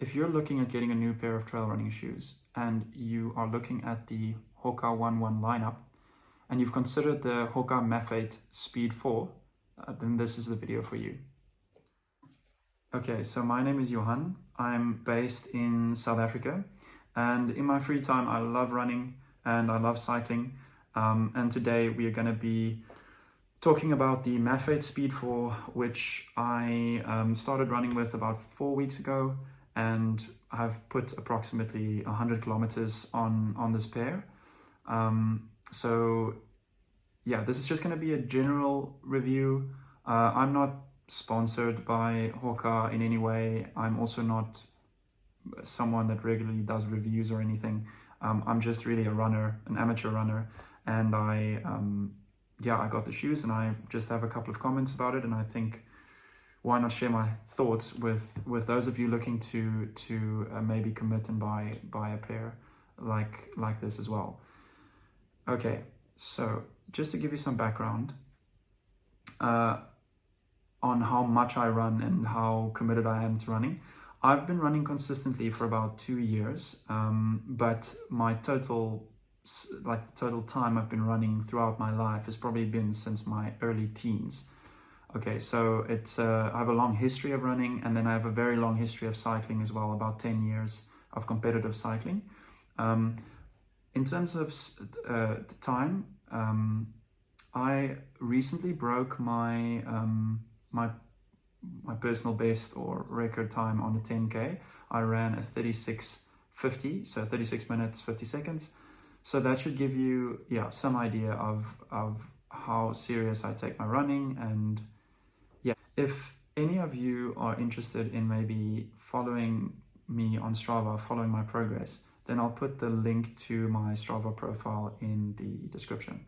if you're looking at getting a new pair of trail running shoes and you are looking at the Hoka 1.1 lineup and you've considered the Hoka Mafate Speed 4, then this is the video for you. Okay, so my name is Johan. I'm based in South Africa, and in my free time I love running and I love cycling. And today we are going to be talking about the Mafate Speed 4, which I started running with about 4 weeks ago, and I've put approximately 100 kilometers on this pair. So yeah, this is just going to be a general review. I'm not sponsored by Hoka in any way. I'm also not someone that regularly does reviews or anything. I'm just really a runner, an amateur runner, and I got the shoes and I just have a couple of comments about it, and I think why not share my thoughts with those of you looking to maybe commit and buy a pair like this as well. Okay, so just to give you some background on how much I run and how committed I am to running. I've been running consistently for about 2 years, but my total time I've been running throughout my life has probably been since my early teens. Okay, so it's I have a long history of running, and then I have a very long history of cycling as well, about 10 years of competitive cycling. In terms of the time, I recently broke my my personal best or record time on a 10K. I ran a 36:50, so 36 minutes 50 seconds. So that should give you some idea of how serious I take my running. And yeah, if any of you are interested in maybe following me on Strava, following my progress, then I'll put the link to my Strava profile in the description.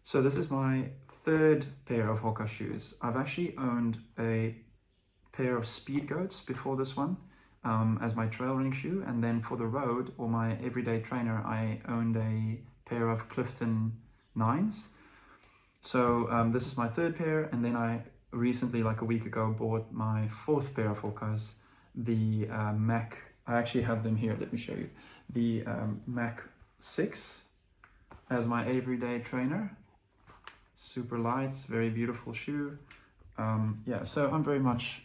So this is my third pair of Hoka shoes. I've actually owned a pair of Speed Goats before this one as my trail running shoe, and then for the road or my everyday trainer I owned a pair of Clifton 9s. So this is my third pair, and then I recently, like a week ago, bought my fourth pair of Hokas, the Mac. I actually have them here, let me show you. The Mac 6 as my everyday trainer. Super light, very beautiful shoe. So I'm very much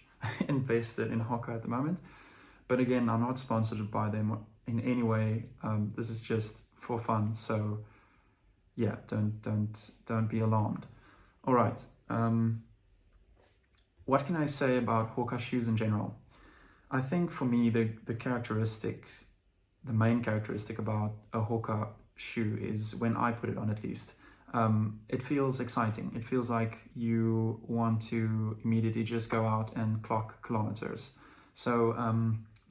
invested in Hoka at the moment. But again, I'm not sponsored by them in any way. This is just for fun. So yeah, don't be alarmed. All right. What can I say about Hoka shoes in general? I think for me, the characteristics, the main characteristic about a Hoka shoe is, when I put it on at least, it feels exciting. It feels like you want to immediately just go out and clock kilometers. So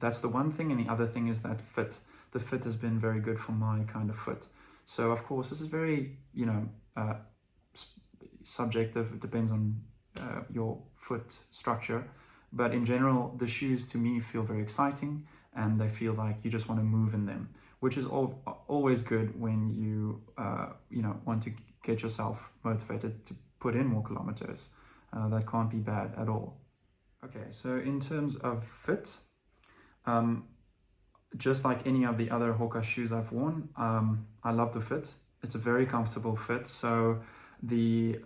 that's the one thing. And the other thing is that fit. The fit has been very good for my kind of foot. So of course, this is very, subjective. It depends on your foot structure. But in general, the shoes to me feel very exciting, and they feel like you just want to move in them, which is always good when you want to get yourself motivated to put in more kilometers. That can't be bad at all. Okay, so in terms of fit, just like any of the other Hoka shoes I've worn, I love the fit. It's a very comfortable fit. So the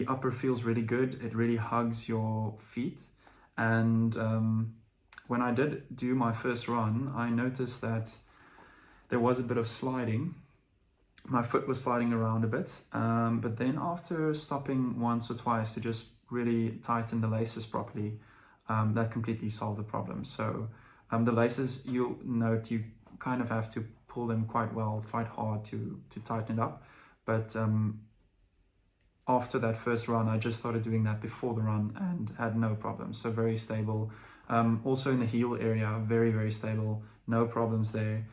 upper feels really good. It really hugs your feet. And when I did do my first run, I noticed that there was a bit of sliding. My foot was sliding around a bit, but then after stopping once or twice to just really tighten the laces properly, that completely solved the problem. So the laces, you'll note you kind of have to pull them quite hard to tighten it up. But after that first run, I just started doing that before the run and had no problems. So very stable. Also in the heel area, very, very stable. No problems there.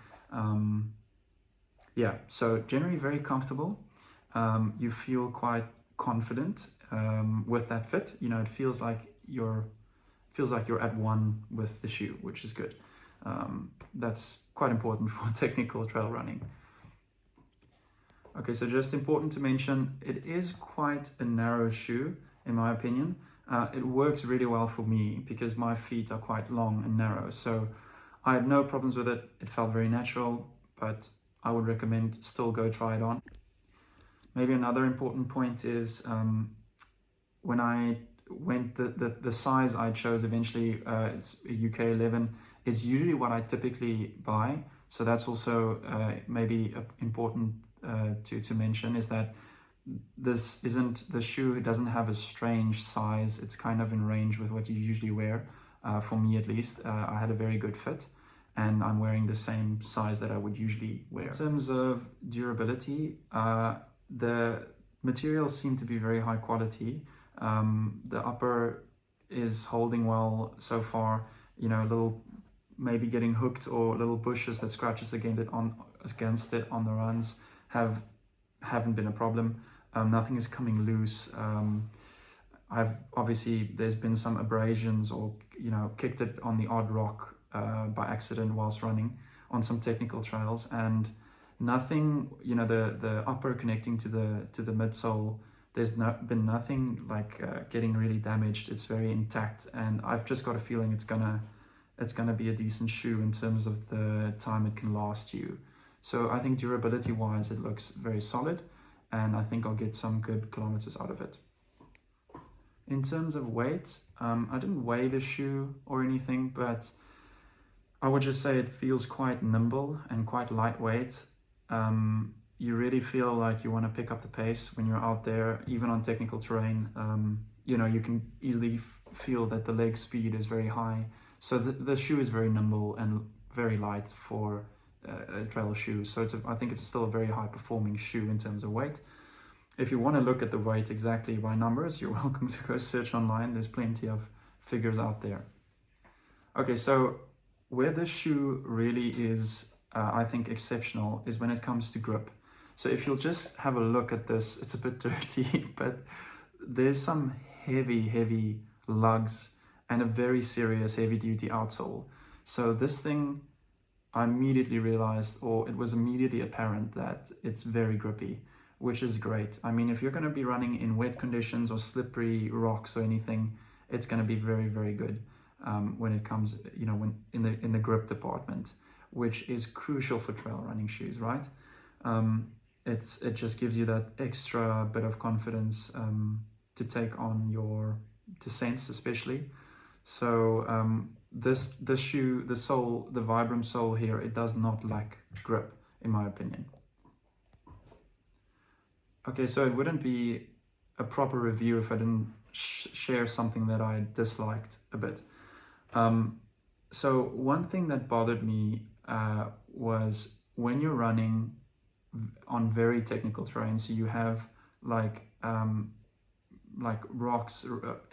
So generally very comfortable. You feel quite confident with that fit. It feels like you're at one with the shoe, which is good. That's quite important for technical trail running. Okay, so just important to mention, it is quite a narrow shoe in my opinion. it works really well for me because my feet are quite long and narrow. So I had no problems with it. It felt very natural, but I would recommend still go try it on. Maybe another important point is when I went, the size I chose eventually, it's a UK 11, is usually what I typically buy. So that's also maybe important to mention, is that this isn't, the shoe doesn't have a strange size. It's kind of in range with what you usually wear. For me at least, I had a very good fit, and I'm wearing the same size that I would usually wear. In terms of durability, the materials seem to be very high quality. The upper is holding well so far. You know, little maybe getting hooked or little bushes that scratches against it on the runs haven't been a problem. Nothing is coming loose. There's been some abrasions, or kicked it on the odd rock by accident whilst running on some technical trails, and nothing, the upper connecting to the midsole, there's been nothing like getting really damaged. It's very intact, and I've just got a feeling it's gonna be a decent shoe in terms of the time it can last you. So I think durability wise it looks very solid, and I think I'll get some good kilometers out of it. In terms of weight, I didn't weigh the shoe or anything, but I would just say it feels quite nimble and quite lightweight. You really feel like you want to pick up the pace when you're out there, even on technical terrain. You can easily feel that the leg speed is very high. So the shoe is very nimble and very light for a trail shoe. So I think it's still a very high performing shoe in terms of weight. If you want to look at the weight exactly by numbers, you're welcome to go search online. There's plenty of figures out there. Okay, so where this shoe really is, I think, exceptional is when it comes to grip. So if you'll just have a look at this, it's a bit dirty, but there's some heavy lugs and a very serious heavy duty outsole. So this thing, I immediately realized, or it was immediately apparent, that it's very grippy, which is great. I mean, if you're going to be running in wet conditions or slippery rocks or anything, it's going to be very good when it comes, when in the grip department, which is crucial for trail running shoes, right? It just gives you that extra bit of confidence to take on your descents, especially. So this shoe, the sole, the Vibram sole here, it does not lack grip, in my opinion. Okay, so it wouldn't be a proper review if I didn't share something that I disliked a bit. So one thing that bothered me was when you're running on very technical terrain, so you have like rocks,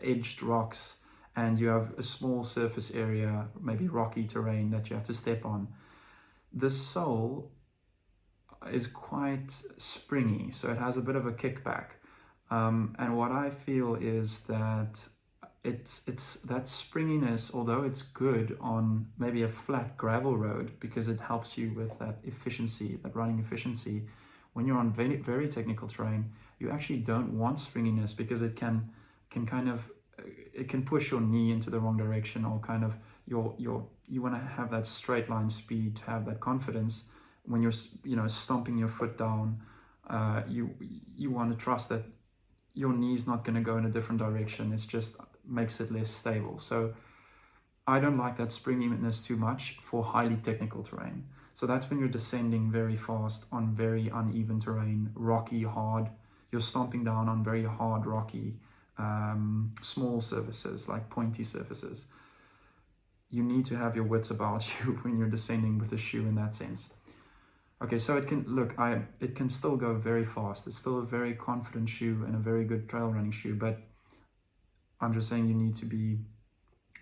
edged rocks, and you have a small surface area, maybe rocky terrain that you have to step on. The sole is quite springy, so it has a bit of a kickback. And what I feel is that it's that springiness, although it's good on maybe a flat gravel road because it helps you with that efficiency, that running efficiency. When you're on very technical terrain, you actually don't want springiness because it can kind of, it can push your knee into the wrong direction, or kind of you want to have that straight line speed, to have that confidence when you're stomping your foot down. You want to trust that your knee's not going to go in a different direction. It's just makes it less stable. So I don't like that springiness too much for highly technical terrain. So that's when you're descending very fast on very uneven terrain, rocky, hard. You're stomping down on very hard, rocky, small surfaces, like pointy surfaces. You need to have your wits about you when you're descending with a shoe in that sense. Okay, so it can still go very fast. It's still a very confident shoe and a very good trail running shoe, but I'm just saying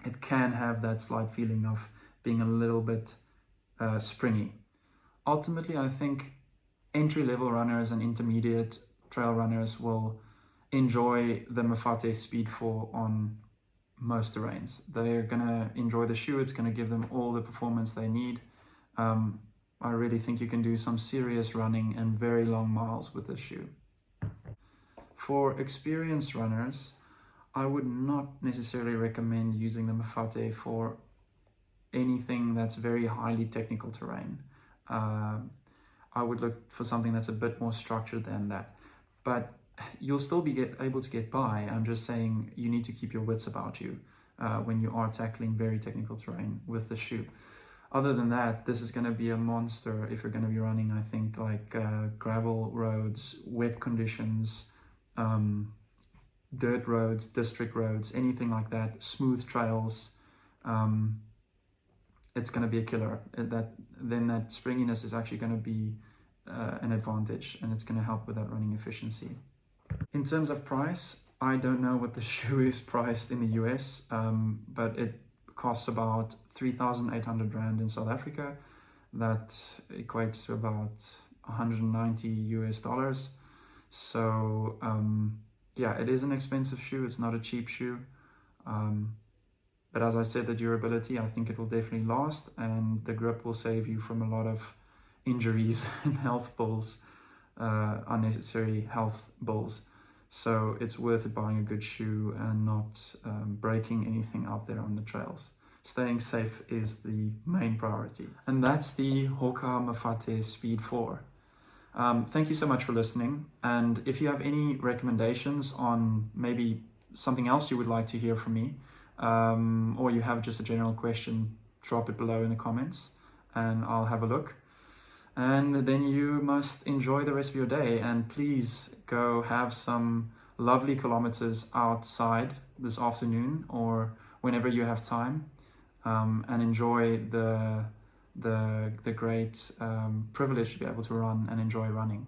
it can have that slight feeling of being a little bit springy. Ultimately, I think entry-level runners and intermediate trail runners will enjoy the Mafate Speed 4 on most terrains. They're gonna enjoy the shoe. It's gonna give them all the performance they need. I really think you can do some serious running and very long miles with this shoe. For experienced runners, I would not necessarily recommend using the Mafate for anything that's very highly technical terrain. I would look for something that's a bit more structured than that. But you'll still be able to get by. I'm just saying you need to keep your wits about you when you are tackling very technical terrain with the shoe. Other than that, this is going to be a monster if you're going to be running, I think, like gravel roads, wet conditions, dirt roads, district roads, anything like that, smooth trails. It's going to be a killer. Then that springiness is actually going to be an advantage, and it's going to help with that running efficiency. In terms of price, I don't know what the shoe is priced in the US, but it costs about 3,800 Rand in South Africa. That equates to about 190 US dollars. So yeah, it is an expensive shoe. It's not a cheap shoe. But as I said, the durability, I think it will definitely last, and the grip will save you from a lot of injuries and health bills, unnecessary health bills. So it's worth it buying a good shoe and not breaking anything out there on the trails. Staying safe is the main priority. And that's the Hoka Mafate Speed 4. Thank you so much for listening. And if you have any recommendations on maybe something else you would like to hear from me, or you have just a general question, drop it below in the comments and I'll have a look. And then you must enjoy the rest of your day, and please go have some lovely kilometers outside this afternoon or whenever you have time, and enjoy the great privilege to be able to run and enjoy running.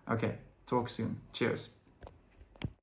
Okay, talk soon. Cheers.